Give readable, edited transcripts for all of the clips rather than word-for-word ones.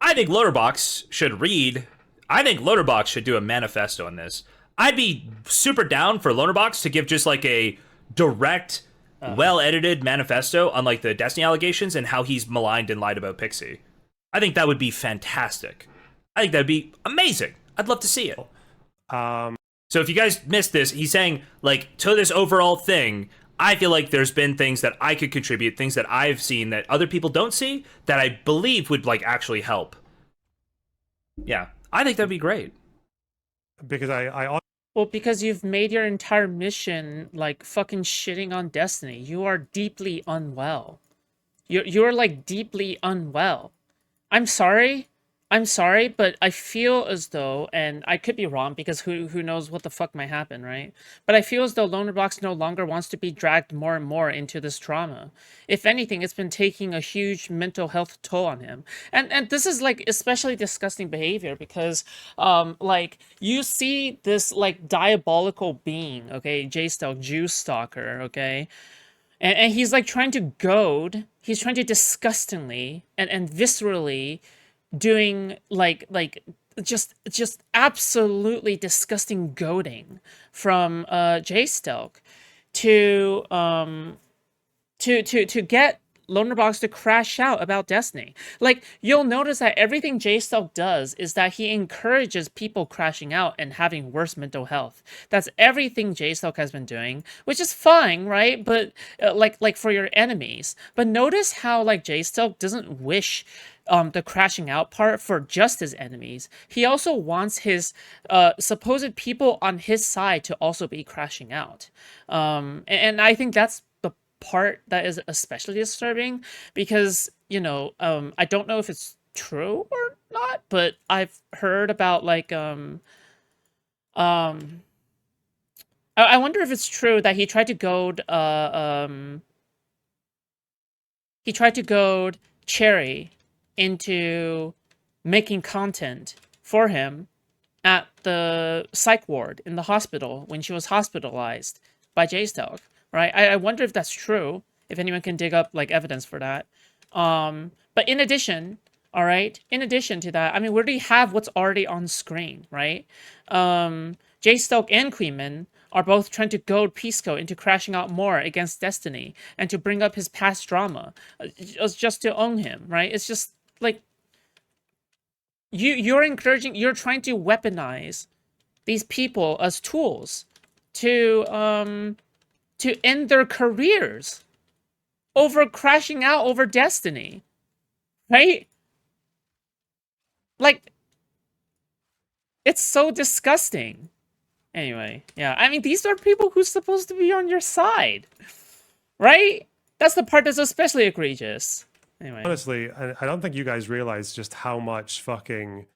I think Loaderbox should read. I think Loaderbox should do a manifesto on this. I'd be super down for Loaderbox to give just like a direct, well edited manifesto on like the Destiny allegations and how he's maligned and lied about Pixie. I think that would be fantastic. I think that'd be amazing. I'd love to see it. So if you guys missed this, he's saying like to this overall thing, I feel like there's been things that I could contribute, things that I've seen that other people don't see that I believe would like actually help. Yeah, I think that'd be great. Because Well, because you've made your entire mission like fucking shitting on Destiny. You are deeply unwell. You're like deeply unwell. I'm sorry. I'm sorry, but I feel as though, and I could be wrong because who knows what the fuck might happen, right? But I feel as though Lonerbox no longer wants to be dragged more and more into this trauma. If anything, it's been taking a huge mental health toll on him. And this is like especially disgusting behavior because like you see this like diabolical being, okay, Jstlk, Jew stalker, okay? And he's like trying to goad, he's trying to disgustingly and viscerally doing like just absolutely disgusting goading from Jstlk to to get Lonerbox to crash out about Destiny. Like, you'll notice that everything Jstlk does is that he encourages people crashing out and having worse mental health. That's everything Jstlk has been doing, which is fine, right? But like for your enemies. But notice how like Jstlk doesn't wish the crashing out part for just his enemies. He also wants his supposed people on his side to also be crashing out. And I think that's the part that is especially disturbing because, you know, I don't know if it's true or not, but I've heard about like I wonder if it's true that he tried to goad Cherry into making content for him at the psych ward in the hospital when she was hospitalized by Jstlk, right? I wonder if that's true, if anyone can dig up like evidence for that. But in addition, all right, in addition to that, I mean, we already have what's already on screen, right? Jstlk and Queenman are both trying to goad Pisco into crashing out more against Destiny and to bring up his past drama, just to own him, right? It's just like you're trying to weaponize these people as tools to end their careers over crashing out over Destiny, right? Like, it's so disgusting. Anyway, yeah, I mean, these are people who's supposed to be on your side, right? That's the part that's especially egregious. Anyway. Honestly, I don't think you guys realize just how much fucking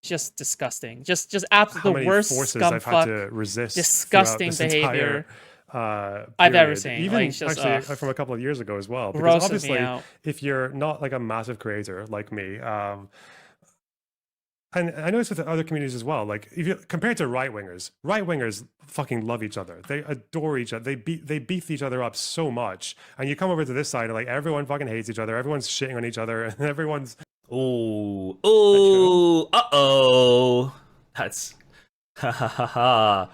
just disgusting. Just absolute many worst forces I've had to resist disgusting behavior I've ever seen. Even like, just, actually from a couple of years ago as well. Because obviously, if you're not like a massive creator like me, and I know it's with other communities as well. Like, if you compared to right wingers fucking love each other. They adore each other. They beef each other up so much. And you come over to this side, and like everyone fucking hates each other. Everyone's shitting on each other, and everyone's ooh, uh-oh. That's ha ha ha ha.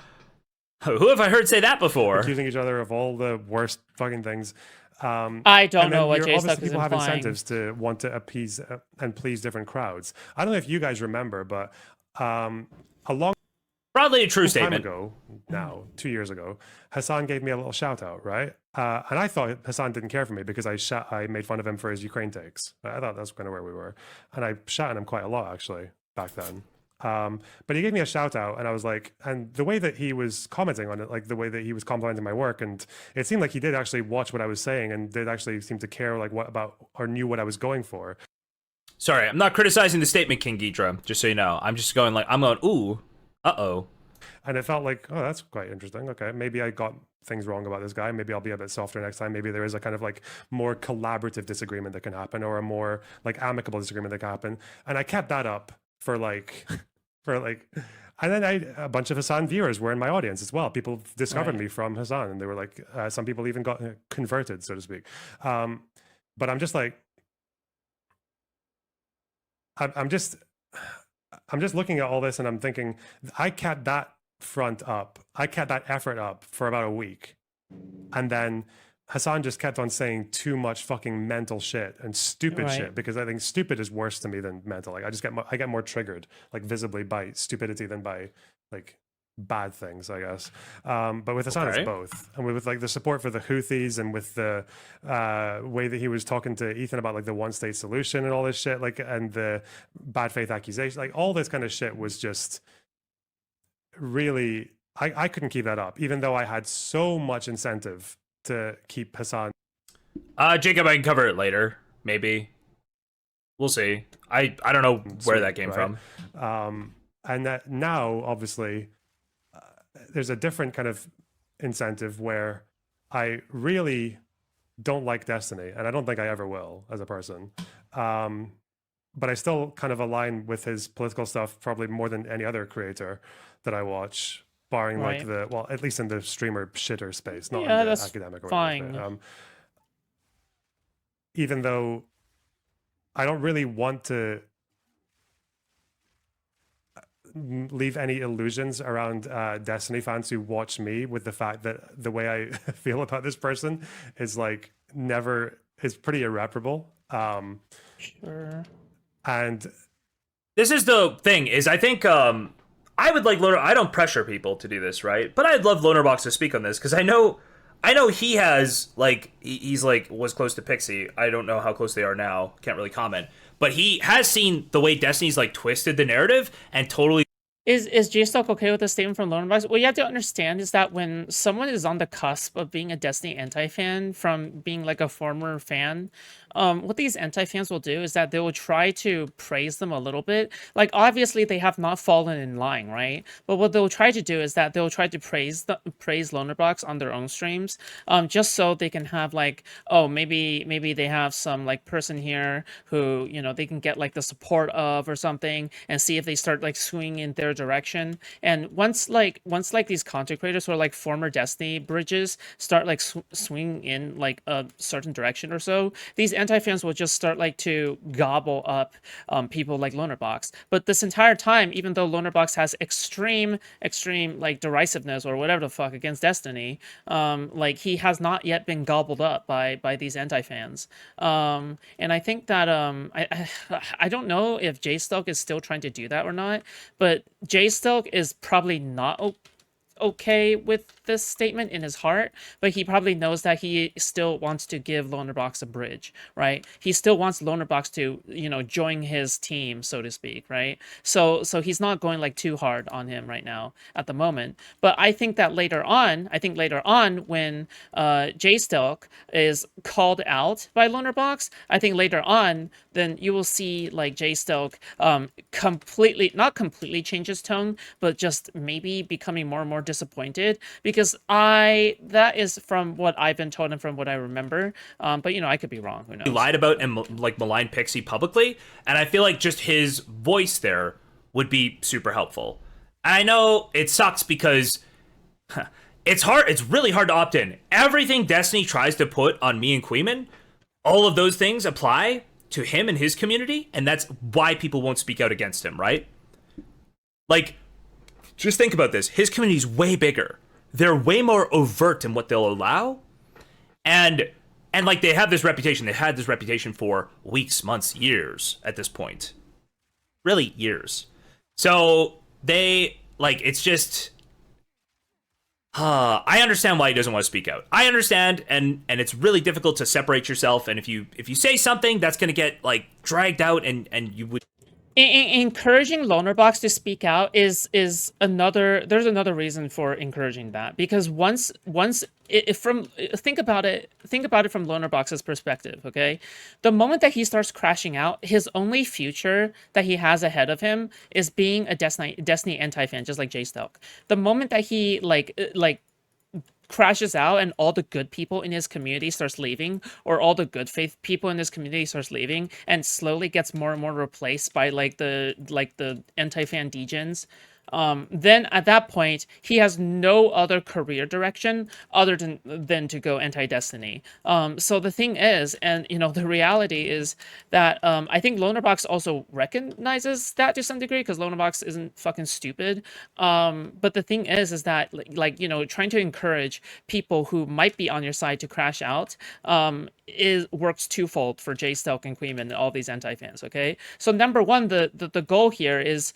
Who have I heard say that before? Accusing each other of all the worst fucking things. I don't know what Jstlk is people implying. have incentives to want to appease and please different crowds. I don't know if you guys remember, but broadly a true time statement ago now, 2 years ago, Hassan gave me a little shout out, right? And I thought Hassan didn't care for me because I made fun of him for his Ukraine takes. I thought that's kind of where we were, and I shat on him quite a lot actually back then. But he gave me a shout out, and I was like, and the way that he was commenting on it, like the way that he was complimenting my work, and it seemed like he did actually watch what I was saying and did actually seem to care, like what about or knew what I was going for. Sorry, I'm not criticizing the statement, King Ghidra, just so you know. I'm just going like, I'm going, ooh, uh-oh. And it felt like, oh, that's quite interesting. Okay, maybe I got things wrong about this guy. Maybe I'll be a bit softer next time. Maybe there is a kind of like more collaborative disagreement that can happen, or a more like amicable disagreement that can happen. And I kept that up for like, and then a bunch of Hassan viewers were in my audience as well. People discovered me from Hassan, and they were like, some people even got converted, so to speak. But I'm just like, I'm just looking at all this and I'm thinking I kept that front up. I kept that effort up for about a week. And then Hassan just kept on saying too much fucking mental shit and stupid Right. shit, because I think stupid is worse to me than mental. Like I get more triggered, like visibly, by stupidity than by like bad things, I guess. But with Hassan, Okay. it's both. And with like the support for the Houthis, and with the way that he was talking to Ethan about like the one state solution and all this shit, like, and the bad faith accusation, like all this kind of shit was just really, I couldn't keep that up, even though I had so much incentive to keep Hassan. Jacob, I can cover it later. Maybe. We'll see. I don't know where Sweet, that came right? from. And that now, obviously, there's a different kind of incentive where I really don't like Destiny, and I don't think I ever will as a person. But I still kind of align with his political stuff probably more than any other creator that I watch, barring Right. like the, well, at least in the streamer shitter space, not Yeah, in the that's academic or fine. whatever. Even though I don't really want to leave any illusions around Destiny fans who watch me with the fact that the way I feel about this person is like never, is pretty irreparable. Sure. And This is the thing, is I think I would like Loner. I don't pressure people to do this, right? But I'd love Lonerbox to speak on this, because I know he has like he's like was close to Pixie. I don't know how close they are now. Can't really comment. But he has seen the way Destiny's like twisted the narrative and totally. Is Jstlk okay with the statement from Lonerbox? What you have to understand is that when someone is on the cusp of being a Destiny anti-fan from being like a former fan, what these anti-fans will do is that they will try to praise them a little bit. Like, obviously they have not fallen in line, right? But what they'll try to do is that they'll try to praise Lonerbox on their own streams, just so they can have like, oh, maybe they have some like person here who, you know, they can get like the support of or something, and see if they start like swinging in their direction. And once these content creators or like former Destiny bridges start like swinging in like a certain direction or so, these anti-fans will just start like to gobble up people like Lonerbox. But this entire time, even though Lonerbox has extreme like derisiveness or whatever the fuck against Destiny, like he has not yet been gobbled up by these anti-fans. And I think that I don't know if Jstlk is still trying to do that or not, but Jstlk is probably not okay with this statement in his heart, but he probably knows that he still wants to give Lonerbox a bridge, right? He still wants Lonerbox to, you know, join his team, so to speak, right? So he's not going like too hard on him right now at the moment. But I think that later on, when Jstlk is called out by Lonerbox, I think later on, then you will see like Jstlk not completely change his tone, but just maybe becoming more and more disappointed, because that is from what I've been told and from what I remember. But you know, I could be wrong. Who knows? He lied about and like maligned Pixie publicly, and I feel like just his voice there would be super helpful. I know it sucks because it's hard. It's really hard to opt in. Everything Destiny tries to put on me and Queeman, all of those things apply to him and his community, and that's why people won't speak out against him, right? Like, just think about this. His community's way bigger. They're way more overt in what they'll allow. And like they have this reputation. They had this reputation for weeks, months, years at this point. Really years. So they like it's just I understand why he doesn't want to speak out. I understand, and it's really difficult to separate yourself, and if you say something, that's gonna get like dragged out, and you would Encouraging Lonerbox to speak out is another. There's another reason for encouraging that, because once think about it from Lonerbox's perspective. Okay, the moment that he starts crashing out, his only future that he has ahead of him is being a Destiny anti-fan, just like Jstlk. The moment that he like crashes out and all the good people in his community starts leaving, or all the good faith people in his community starts leaving, and slowly gets more and more replaced by like the anti-fan degens, then at that point he has no other career direction other than to go anti-Destiny. So the thing is, and the reality is that I think Lonerbox also recognizes that to some degree, because Lonerbox isn't fucking stupid. But the thing is that trying to encourage people who might be on your side to crash out works twofold for Jstlk and Queeman and all these anti-fans. Okay, so number one, the goal here is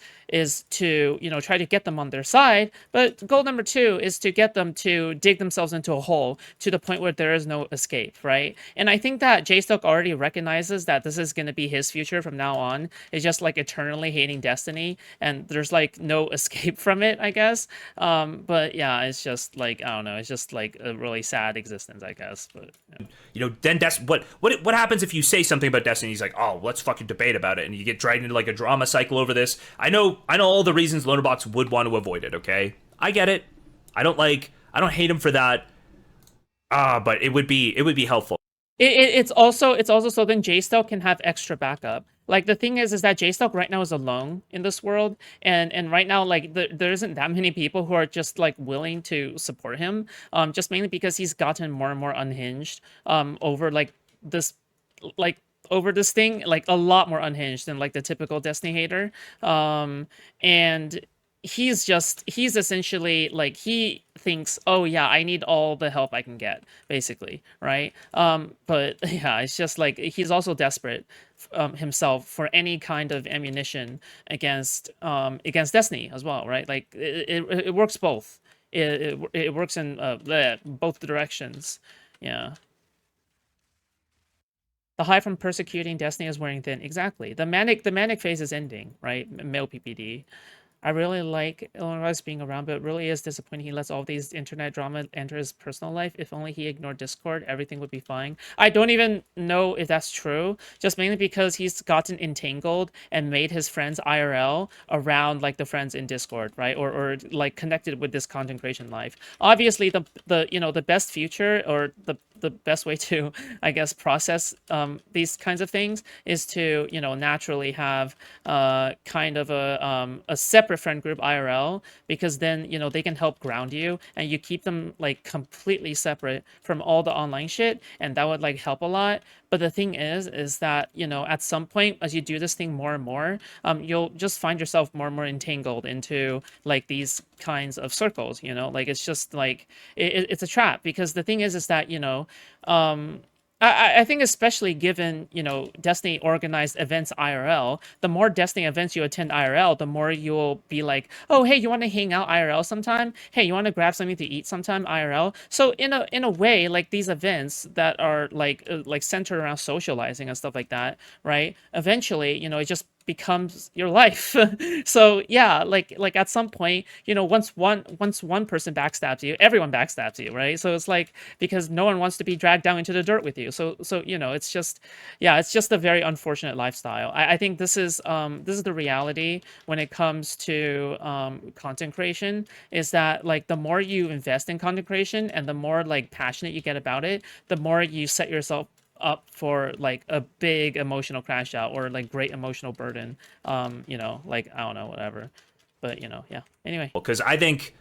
to try to get them on their side, but goal number two is to get them to dig themselves into a hole to the point where there is no escape, right? And I think that Jstlk already recognizes that this is going to be his future from now on. It's just like eternally hating Destiny, and there's like no escape from it, I guess. But yeah, it's just like, I don't know, it's just like a really sad existence, I guess. But yeah. Then what happens if you say something about Destiny? He's like, oh, let's fucking debate about it, and you get dragged into like a drama cycle over this. I know all the reasons Lonerbox would want to avoid it. Okay, I get it. I don't hate him for that. But it would be helpful. It's also so then Jstlk can have extra backup. Like the thing is that Jstlk right now is alone in this world, and right now like there isn't that many people who are just like willing to support him. Just mainly because he's gotten more and more unhinged. Over like this, like over this thing, like a lot more unhinged than like the typical Destiny hater. And he's essentially like, he thinks, oh yeah, I need all the help I can get, basically, right? But yeah, it's just like he's also desperate himself for any kind of ammunition against Destiny as well, right? Like it works both. It works in both directions. Yeah. The high from persecuting Destiny is wearing thin. Exactly. The manic phase is ending, right? Male PPD. I really like Illinois being around, but it really is disappointing he lets all these internet drama enter his personal life. If only he ignored Discord, everything would be fine. I don't even know if that's true, just mainly because he's gotten entangled and made his friends IRL around like the friends in Discord, right? Or like connected with this content creation life. Obviously, the best future, or the best way to, I guess, process these kinds of things is to, naturally have kind of a separate friend group IRL, because then, they can help ground you, and you keep them like completely separate from all the online shit, and that would like help a lot. But the thing is that, at some point, as you do this thing more and more, you'll just find yourself more and more entangled into like these kinds of circles, like it's just like, it's a trap, because the thing is that, I think especially given, Destiny organized events IRL, the more Destiny events you attend IRL, the more you'll be like, oh, hey, you want to hang out IRL sometime? Hey, you want to grab something to eat sometime IRL? So in a way, like these events that are like centered around socializing and stuff like that, right? Eventually, it just becomes your life. So yeah, like at some point, once one person backstabs you, everyone backstabs you, right? So it's like, because no one wants to be dragged down into the dirt with you. So it's just, yeah, it's just a very unfortunate lifestyle. I think this is the reality when it comes to content creation, is that like the more you invest in content creation and the more like passionate you get about it, the more you set yourself up for like a big emotional crash out, or like great emotional burden. Like, I don't know, whatever. But yeah. Anyway. Because I think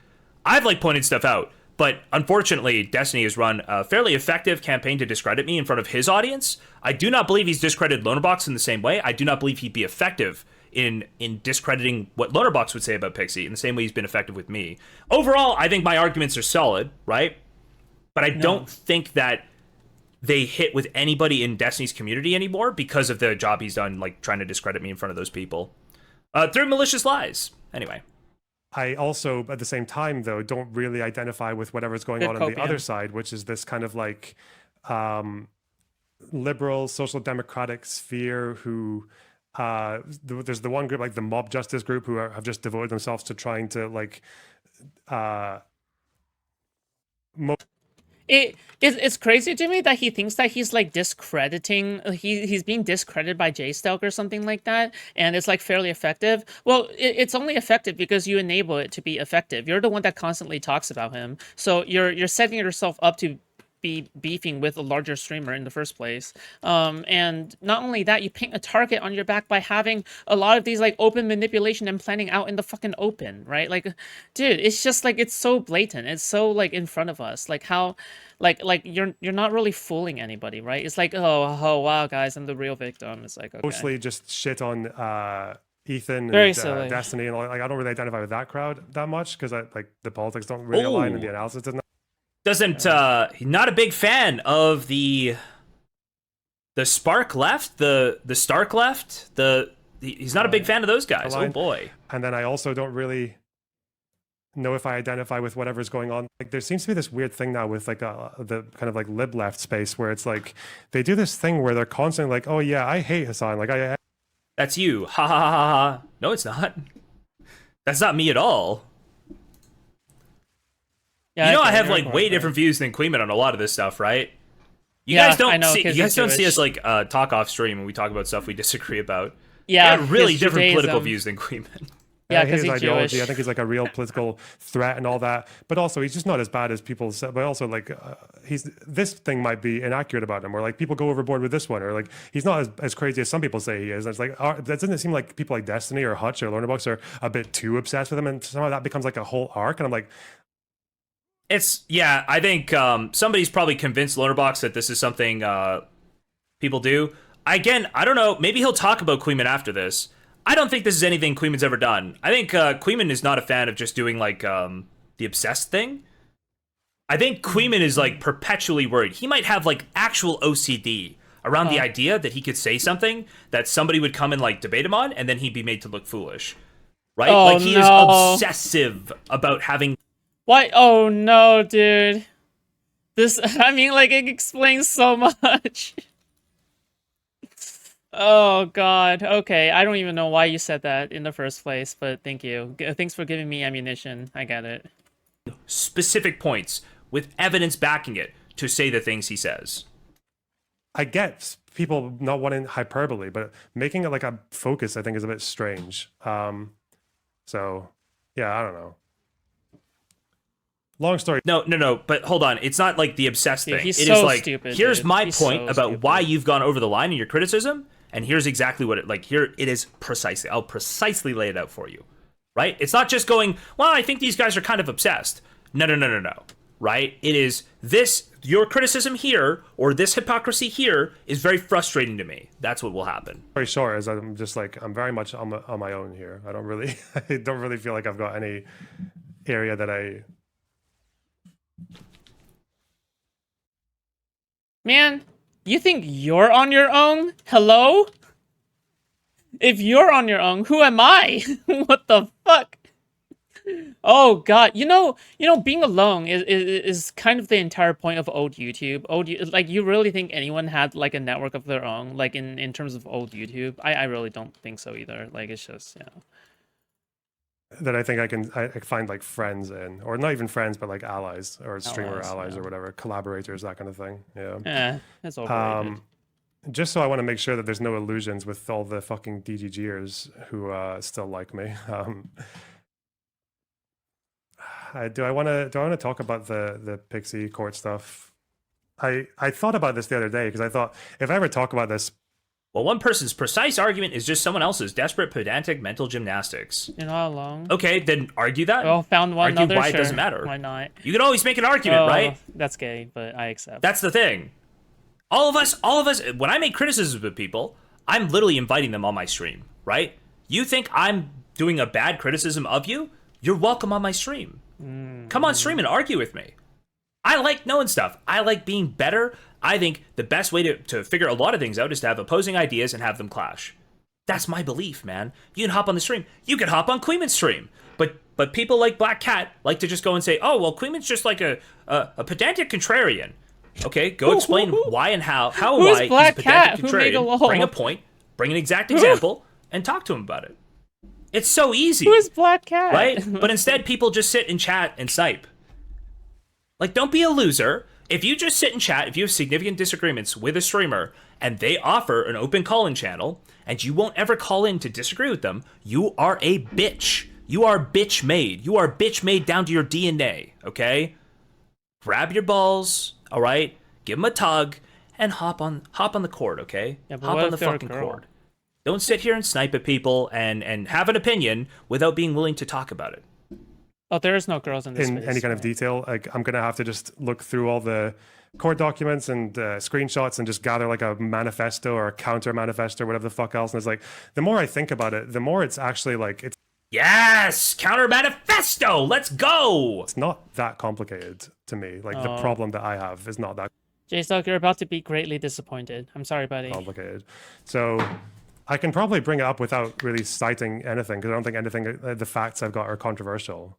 I've like pointed stuff out, but unfortunately, Destiny has run a fairly effective campaign to discredit me in front of his audience. I do not believe he's discredited Lonerbox in the same way. I do not believe he'd be effective in discrediting what Lonerbox would say about Pixie in the same way he's been effective with me. Overall, I think my arguments are solid, right? But I don't think that they hit with anybody in Destiny's community anymore because of the job he's done, like trying to discredit me in front of those people through malicious lies. Anyway, I also, at the same time, though, don't really identify with whatever's going on the other side, which is this kind of like liberal, social democratic sphere who there's the one group, like the mob justice group, who have just devoted themselves to trying to like It's crazy to me that he thinks that he's like discrediting, he's being discredited by Jstlk or something like that, and it's like fairly effective. Well, it's only effective because you enable it to be effective. You're the one that constantly talks about him, so you're setting yourself up to be beefing with a larger streamer in the first place. And not only that, you paint a target on your back by having a lot of these like open manipulation and planning out in the fucking open, right? Like, dude, it's just like it's so blatant. It's so like in front of us. Like how, like you're not really fooling anybody, right? It's like, oh wow, guys, I'm the real victim. It's like okay. Mostly just shit on Ethan Very and silly. Destiny and all. Like I don't really identify with that crowd that much because like the politics don't really align and the analysis doesn't. Not a big fan of the Spark left, the Stark left, he's not a big fan of those guys. Oh boy. And then I also don't really know if I identify with whatever's going on. Like there seems to be this weird thing now with like the kind of like lib left space where it's like they do this thing where they're constantly like, oh yeah, I hate Hassan. Like I That's you. Ha ha ha ha ha. No, it's not. That's not me at all. Yeah, you know, I have like way different views than Queeman on a lot of this stuff, right? You guys don't see us like talk off stream when we talk about stuff we disagree about. Yeah, I have really different Judaism. political views than Queeman. Yeah, his he's ideology. Jewish. I think he's like a real political threat and all that. But also, he's just not as bad as people say. But also, like, this thing might be inaccurate about him, or like people go overboard with this one, or like he's not as crazy as some people say he is. And it's like that doesn't seem like people like Destiny or Hutch or Learnerbox are a bit too obsessed with him, and somehow that becomes like a whole arc. And I'm like, I think somebody's probably convinced Learnerbox that this is something people do. Again, I don't know. Maybe he'll talk about Queeman after this. I don't think this is anything Queeman's ever done. I think Queeman is not a fan of just doing like the obsessed thing. I think Queeman is like perpetually worried. He might have like actual OCD around the idea that he could say something that somebody would come and like debate him on, and then he'd be made to look foolish, right? Oh, like he is no. obsessive about having. Why? Oh no, dude. This, I mean, like, it explains so much. Oh god. Okay, I don't even know why you said that in the first place, but thank you. Thanks for giving me ammunition. I get it. Specific points with evidence backing it to say the things he says. I get people not wanting hyperbole, but making it like a focus, I think, is a bit strange. So yeah, I don't know. Long story. No, but hold on. It's not like the obsessed Dude, thing. he's It so is like, stupid, here's dude. my He's point so about stupid. why you've gone over the line in your criticism, and here's exactly what it, like, here it is precisely. I'll precisely lay it out for you, right? It's not just going, well, I think these guys are kind of obsessed. No, right? It is this, your criticism here, or this hypocrisy here, is very frustrating to me. That's what will happen. Very short is I'm just like, I'm very much on my own here. I don't really feel like I've got any area that I... Man, you think you're on your own? Hello? If you're on your own, who am I? What the fuck? Oh god, you know, being alone is kind of the entire point of old YouTube. Like, you really think anyone had like a network of their own, like in terms of old YouTube? I really don't think so either. Like, it's just, you know. That I think I find like friends in, or not even friends, but like allies or streamer allies yeah. or whatever, collaborators, that kind of thing. Yeah. That's overrated. Just so I want to make sure that there's no illusions with all the fucking DGGers who still like me. Do I want to talk about the Pixie court stuff? I thought about this the other day because I thought if I ever talk about this. Well, one person's precise argument is just someone else's desperate, pedantic mental gymnastics. You're not alone. Okay, then argue that. Oh, found one argue other. why Sure. it doesn't matter. Why not? You can always make an argument, right? That's gay, but I accept. That's the thing. All of us, when I make criticisms of people, I'm literally inviting them on my stream, right? You think I'm doing a bad criticism of you? You're welcome on my stream. Come on stream and argue with me. I like knowing stuff. I like being better. I think the best way to figure a lot of things out is to have opposing ideas and have them clash. That's my belief, man. You can hop on the stream. You can hop on Queeman's stream. But people like Black Cat like to just go and say, oh, well, Queeman's just like a pedantic contrarian. Okay, go explain why and how and why he's a pedantic contrarian. Bring a point, bring an exact example, and talk to him about it. It's so easy. Who is Black Cat? Right? But instead, people just sit and chat and snipe. Like, don't be a loser. If you just sit and chat, if you have significant disagreements with a streamer, and they offer an open call-in channel, and you won't ever call in to disagree with them, you are a bitch. You are bitch made. You are bitch made down to your DNA, okay? Grab your balls. all right? Give him a tug and hop on the cord, okay? Yeah, but hop what on the if they're a fucking girl? cord. Don't sit here and snipe at people and have an opinion without being willing to talk about it. Oh, there is no girls in this in space, any kind of right? detail. Like I'm gonna have to just look through all the court documents and screenshots and just gather like a manifesto or a counter manifesto or whatever the fuck else. And it's like the more I think about it, the more it's actually like Yes! Counter manifesto! Let's go! it's not that complicated to me. Like the problem that I have is not that Jstlk, you're about to be greatly disappointed. I'm sorry, buddy. complicated. So I can probably bring it up without really citing anything because I don't think anything the facts I've got are controversial.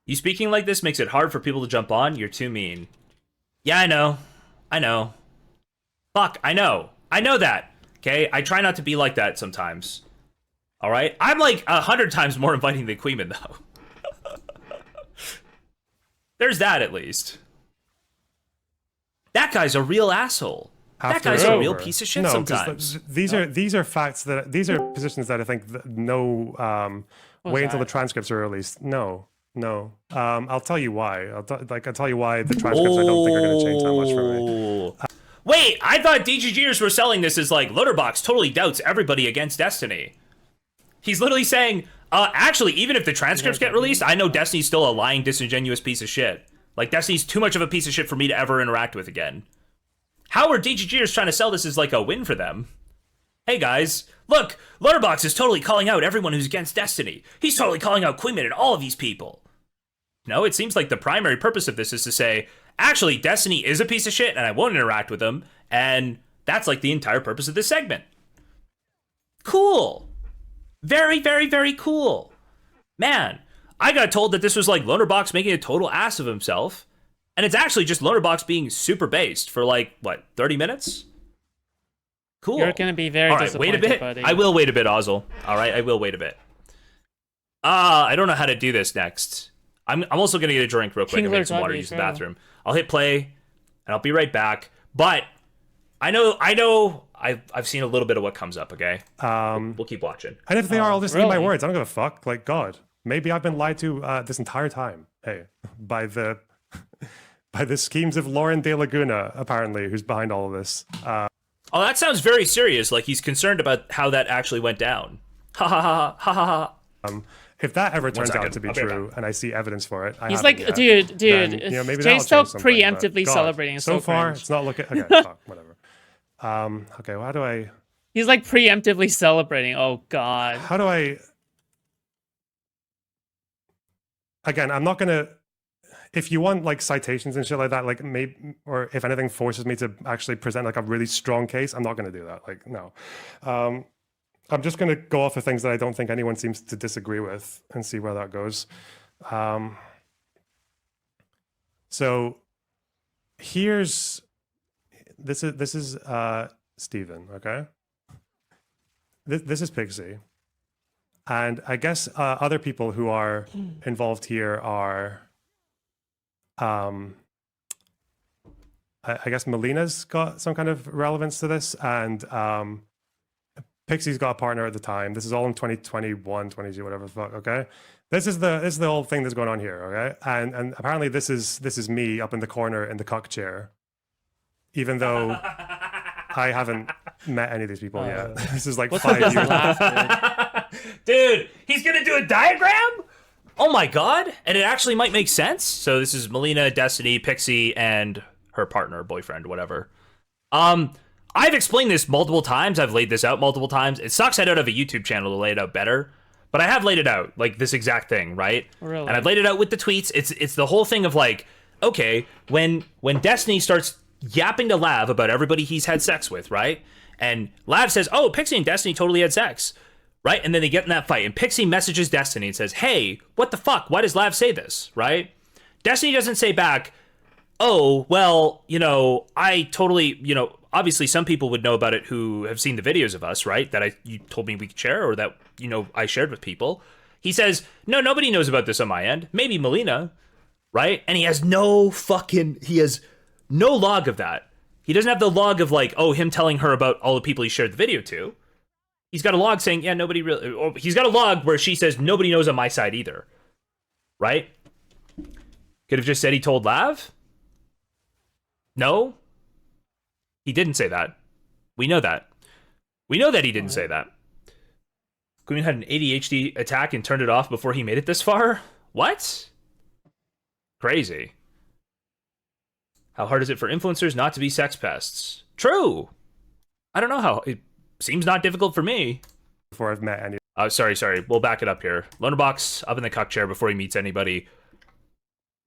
You speaking like this makes it hard for people to jump on. You're too mean. Yeah, I know. I know. Fuck, I know. I know that. Okay? I try not to be like that sometimes. Alright? I'm like 100 times more inviting than Queeman, though. There's that, at least. That guy's a real asshole. That After guy's it's a real over. piece of shit No, 'cause sometimes. these are facts that these are positions that I think that wait until the that? transcripts are released. No. I'll tell you why. I'll tell you why the transcripts I don't think are going to change that much for me. Wait, I thought DGGers were selling this as like Loaderbox totally doubts everybody against Destiny. He's literally saying, actually, even if the transcripts get released, I know Destiny's still a lying, disingenuous piece of shit. Like, Destiny's too much of a piece of shit for me to ever interact with again. How are DGGers trying to sell this as like a win for them? Hey guys, look, Loaderbox is totally calling out everyone who's against Destiny. He's totally calling out Queeman and all of these people. No, it seems like the primary purpose of this is to say, actually, Destiny is a piece of shit and I won't interact with them, and that's like the entire purpose of this segment. Cool. Very, very, very cool. Man, I got told that this was like Loaderbox making a total ass of himself, and it's actually just Loaderbox being super based for like, what, 30 minutes? Cool. You're gonna be very All right, disappointed, wait a bit. buddy. I will wait a bit, Ozzel. All right, I will wait a bit. I don't know how to do this next. I'm also gonna get a drink real quick and make some water, use the bathroom. I'll hit play, and I'll be right back. But I know, I've seen a little bit of what comes up. Okay, we'll keep watching. And if they are, I'll just eat my really? words. I don't give a fuck. Like God, maybe I've been lied to this entire time. Hey, by the schemes of Lauren De Laguna, apparently, who's behind all of this. Oh, that sounds very serious. Like he's concerned about how that actually went down. Ha ha ha ha ha ha. If that ever turns second. out to be I'll be right true, back. and I see evidence for it, He's haven't like, yet, dude, then, maybe that'll change Jstlk something, but preemptively God, celebrating. So far, cringe. it's not looking. Okay, fuck, whatever. Okay, well, how do I? He's like preemptively celebrating. Oh God. How do I? Again, I'm not gonna. If you want like citations and shit like that, like maybe, or if anything forces me to actually present like a really strong case, I'm not gonna do that. Like no, I'm just gonna go off of things that I don't think anyone seems to disagree with and see where that goes. So here's this is Steven, okay? This is Pixie. And I guess other people who are involved here are I guess Melina's got some kind of relevance to this, and Pixie's got a partner at the time. This is all in 2021, 22, whatever the fuck, okay? This is the whole thing that's going on here, okay? And apparently this is me up in the corner in the cuck chair. Even though I haven't met any of these people yet. This is like What's 5 with years. this laugh, dude? Dude, he's gonna do a diagram? Oh my god. And it actually might make sense. So this is Melina, Destiny, Pixie, and her partner, boyfriend, whatever. I've explained this multiple times. I've laid this out multiple times. It sucks I don't have a YouTube channel to lay it out better. But I have laid it out, like this exact thing, right? Really? And I've laid it out with the tweets. It's the whole thing of like, okay, when Destiny starts yapping to Lav about everybody he's had sex with, right? And Lav says, oh, Pixie and Destiny totally had sex, right? And then they get in that fight, and Pixie messages Destiny and says, hey, what the fuck? Why does Lav say this, right? Destiny doesn't say back, oh, well, I totally, obviously some people would know about it who have seen the videos of us, right? That you told me we could share, or that, I shared with people. He says, no, nobody knows about this on my end. Maybe Melina, right? And he has no log of that. He doesn't have the log of like, oh, him telling her about all the people he shared the video to. He's got a log saying, yeah, nobody really, or he's got a log where she says, nobody knows on my side either. Right? Could have just said he told Lav. No, he didn't say that. We know that. We know that he didn't say that. Queen had an ADHD attack and turned it off before he made it this far? What? Crazy. How hard is it for influencers not to be sex pests? True. I don't know how. It seems not difficult for me. Before I've met any. Sorry. We'll back it up here. Lonerbox up in the cuck chair before he meets anybody.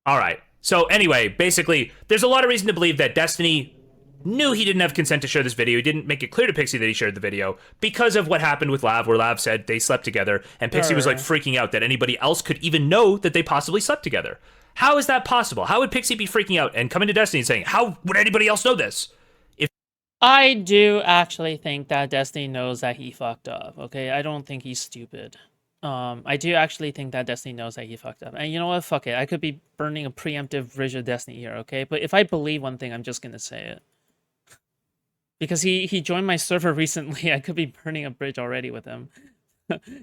All right. So anyway, basically, there's a lot of reason to believe that Destiny knew he didn't have consent to share this video. He didn't make it clear to Pixie that he shared the video because of what happened with Lav, where Lav said they slept together, and Pixie was like freaking out that anybody else could even know that they possibly slept together. How is that possible? How would Pixie be freaking out and coming to Destiny and saying, how would anybody else know this? I do actually think that Destiny knows that he fucked up, okay? I don't think he's stupid. I do actually think that Destiny knows that he fucked up. And you know what? Fuck it. I could be burning a preemptive bridge of Destiny here, okay? But if I believe one thing, I'm just gonna say it. Because he joined my server recently, I could be burning a bridge already with him.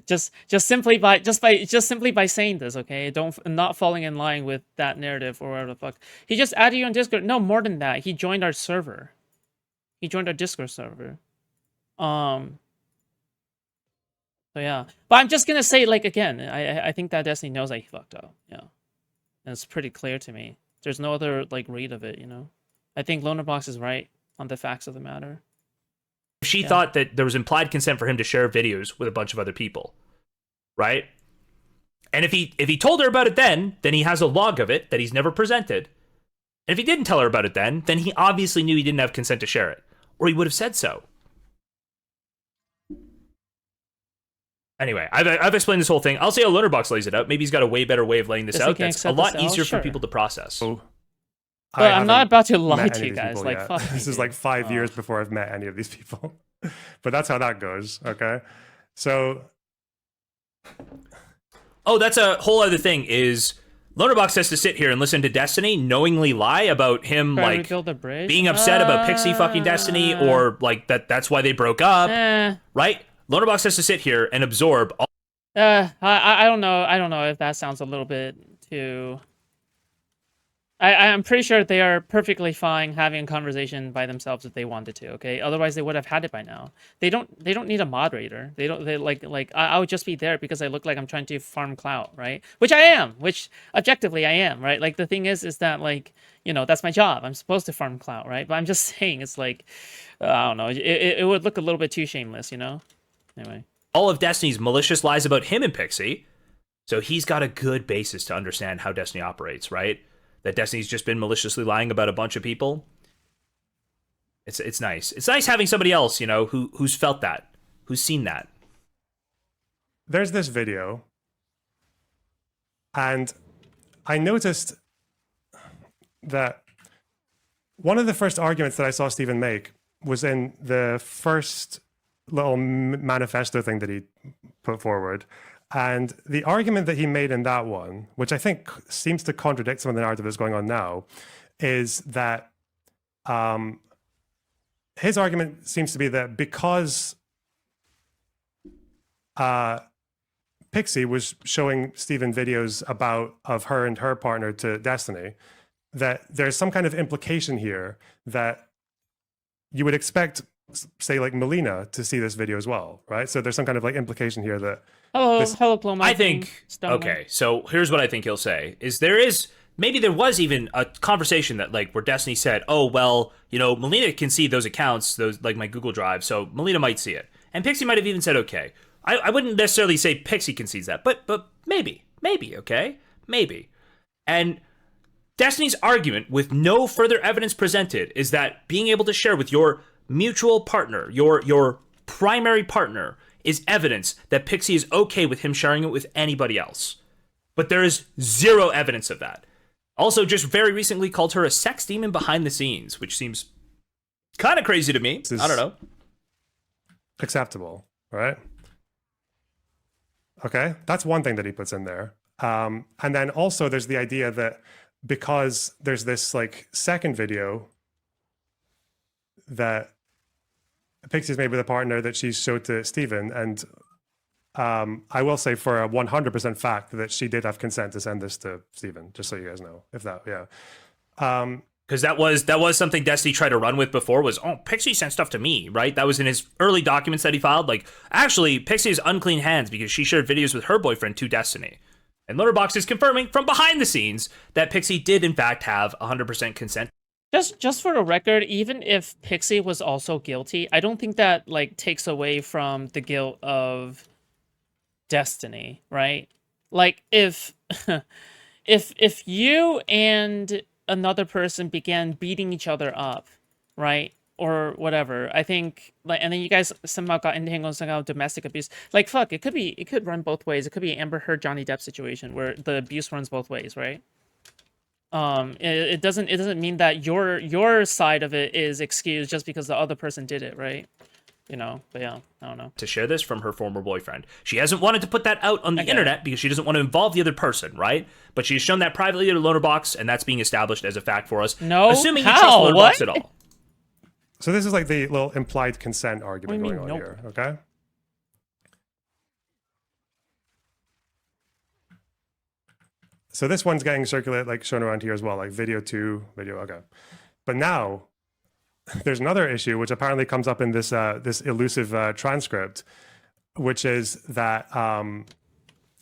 just simply by saying this, okay? Not falling in line with that narrative or whatever the fuck. He just added you on Discord. No, more than that. He joined our server. He joined our Discord server. So yeah. But I'm just gonna say, like, again, I think that Destiny knows that he fucked up. Yeah. And it's pretty clear to me. There's no other, like, read of it, you know? I think Lonerbox is right on the facts of the matter. If she thought that there was implied consent for him to share videos with a bunch of other people, right? And if he told her about it then he has a log of it that he's never presented. And if he didn't tell her about it then he obviously knew he didn't have consent to share it. Or he would have said so. Anyway, I've explained this whole thing. I'll see how Lonerbox lays it out. Maybe he's got a way better way of laying this out. That's a lot easier for people to process. Oh. But I'm not about to lie to you guys. Like, fuck this is like 5 years before I've met any of these people. But that's how that goes, okay? So... Oh, that's a whole other thing, is Lonerbox has to sit here and listen to Destiny knowingly lie about him, like, being upset about Pixie fucking Destiny, or, like, that's why they broke up, right? Lonerbox has to sit here and absorb all... I don't know. I don't know if that sounds a little bit too... I'm pretty sure they are perfectly fine having a conversation by themselves if they wanted to, okay? Otherwise, they would have had it by now. They don't need a moderator. I would just be there because I look like I'm trying to farm clout, right? Which I am, which objectively I am, right? Like, the thing is that, like, you know, that's my job. I'm supposed to farm clout, right? But I'm just saying, it's like, I don't know. It would look a little bit too shameless, you know? Anyway. All of Destiny's malicious lies about him and Pixie. So he's got a good basis to understand how Destiny operates, right? That Destiny's just been maliciously lying about a bunch of people. It's nice. It's nice having somebody else, you know, who's felt that, who's seen that. There's this video, and I noticed that one of the first arguments that I saw Stephen make was in the first little manifesto thing that he put forward. And the argument that he made in that one, which I think seems to contradict some of the narrative that's going on now, is that his argument seems to be that because Pixie was showing Steven videos of her and her partner to Destiny, that there's some kind of implication here that you would expect, say, like Melina to see this video as well, right? So there's some kind of, like, implication here that... Hello, Plum. I think, okay, so here's what I think he'll say, is maybe there was even a conversation that, like, where Destiny said, oh, well, you know, Melina can see those accounts, those, like, my Google Drive, so Melina might see it. And Pixie might have even said, okay. I wouldn't necessarily say Pixie can see that, but maybe, okay? Maybe. And Destiny's argument, with no further evidence presented, is that being able to share with your mutual partner, your primary partner, is evidence that Pixie is okay with him sharing it with anybody else. But there is zero evidence of that. Also, just very recently called her a sex demon behind the scenes, which seems kind of crazy to me. I don't know. Acceptable, right? Okay, that's one thing that he puts in there. And then also there's the idea that because there's this, like, second video that Pixie's made with a partner that she showed to Steven, and I will say for a 100% fact that she did have consent to send this to Steven, just so you guys know, if that, yeah. Because that was something Destiny tried to run with before was, oh, Pixie sent stuff to me, right? That was in his early documents that he filed. Like, actually, Pixie has unclean hands because she shared videos with her boyfriend to Destiny. And Loaderbox is confirming from behind the scenes that Pixie did, in fact, have 100% consent. Just for the record, even if Pixie was also guilty, I don't think that, like, takes away from the guilt of Destiny, right? Like, if if you and another person began beating each other up, right, or whatever, I think, like, and then you guys somehow got entangled somehow domestic abuse, like, fuck, it could run both ways. It could be Amber Heard Johnny Depp situation where the abuse runs both ways, right? It doesn't mean that your side of it is excused just because the other person did it, right? You know, but yeah, I don't know. To share this from her former boyfriend. She hasn't wanted to put that out on the internet because she doesn't want to involve the other person, right? But she's shown that privately to Loaderbox, and that's being established as a fact for us. No, assuming you trust Loaderbox at all. So this is like the little implied consent argument What do going you on mean, here, okay? So this one's getting circulated, like shown around here as well, like video 2, video, okay. But now, there's another issue which apparently comes up in this this elusive transcript, which is that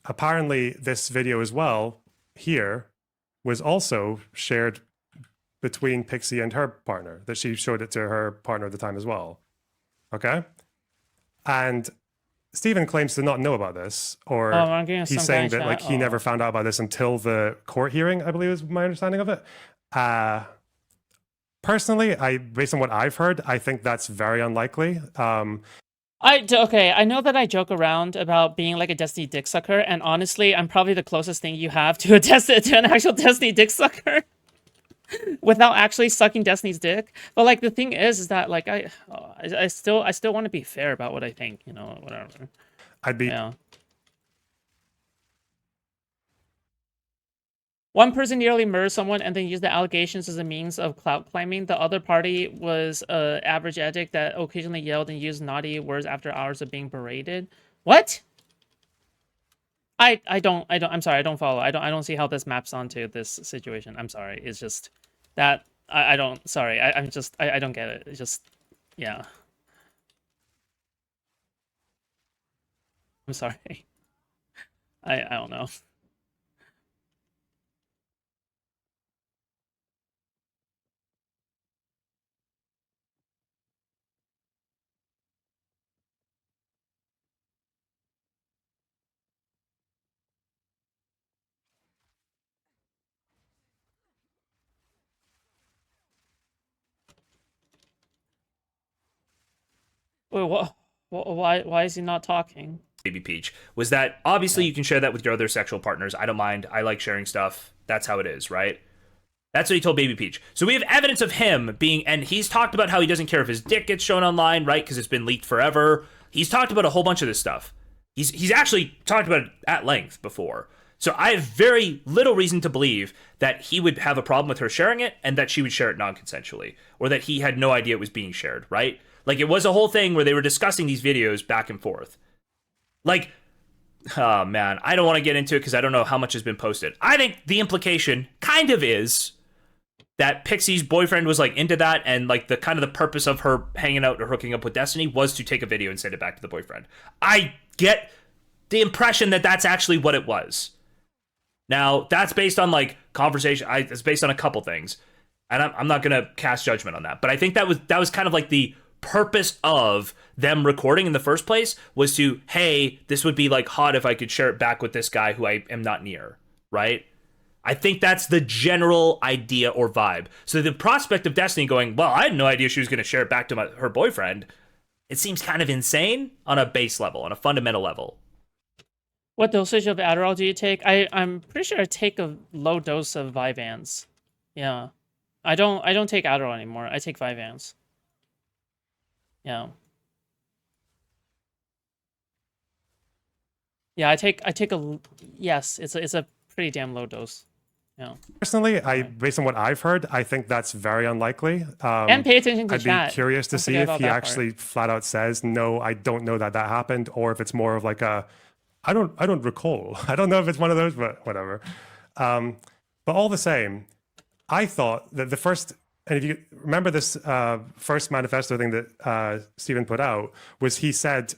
apparently this video as well here was also shared between Pixie and her partner, that she showed it to her partner at the time as well. Okay? And Stephen claims to not know about this, or he's saying that like he never found out about this until the court hearing, I believe is my understanding of it. Personally, based on what I've heard, I think that's very unlikely. Okay, I know that I joke around about being like a Destiny dick sucker, and honestly, I'm probably the closest thing you have to to an actual Destiny dick sucker, without actually sucking Destiny's dick. But like the thing is that like I still want to be fair about what I think, you know, whatever. I'd be. Yeah. One person nearly murdered someone and then used the allegations as a means of clout claiming. The other party was an average addict that occasionally yelled and used naughty words after hours of being berated. What? I'm sorry, I don't follow. I don't see how this maps onto this situation. I'm sorry. It's just that I don't, sorry. I'm just, I don't get it. It's just, yeah. I'm sorry. I don't know. Wait, what? Why is he not talking? Baby Peach, was that obviously you can share that with your other sexual partners. I don't mind. I like sharing stuff. That's how it is, right? That's what he told Baby Peach. So we have evidence of him being, and he's talked about how he doesn't care if his dick gets shown online, right? Because it's been leaked forever. He's talked about a whole bunch of this stuff. He's actually talked about it at length before. So I have very little reason to believe that he would have a problem with her sharing it and that she would share it non-consensually, or that he had no idea it was being shared, right? Like, it was a whole thing where they were discussing these videos back and forth. Like, oh man, I don't want to get into it because I don't know how much has been posted. I think the implication kind of is that Pixie's boyfriend was like into that, and like the kind of the purpose of her hanging out or hooking up with Destiny was to take a video and send it back to the boyfriend. I get the impression that that's actually what it was. Now, that's based on like conversation. It's based on a couple things, and I'm not gonna cast judgment on that. But I think that was kind of like the purpose of them recording in the first place, was to, hey, this would be like hot if I could share it back with this guy who I am not near, right? I think that's the general idea or vibe. So the prospect of Destiny going, well, I had no idea she was going to share it back to her boyfriend, it seems kind of insane on a base level, on a fundamental level. What dosage of Adderall do you take? I'm pretty sure I take a low dose of Vyvanse. Yeah. I don't take Adderall anymore. I take Vyvanse. Yeah. Yeah, I take a, yes, it's a pretty damn low dose. Yeah. Personally, based on what I've heard, I think that's very unlikely. And pay attention to chat. I'd be curious to see if he actually flat out says, no, I don't know that happened, or if it's more of like a, I don't recall. I don't know if it's one of those, but whatever. But all the same, I thought that the first, and if you remember this first manifesto thing that Stephen put out, was he said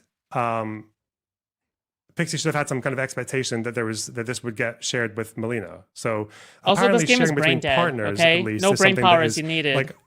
Pixie should have had some kind of expectation that this would get shared with Melina. So Also, apparently this game is sharing brain between dead. partners, Okay, at least, no is brain something power that as is, you needed. like,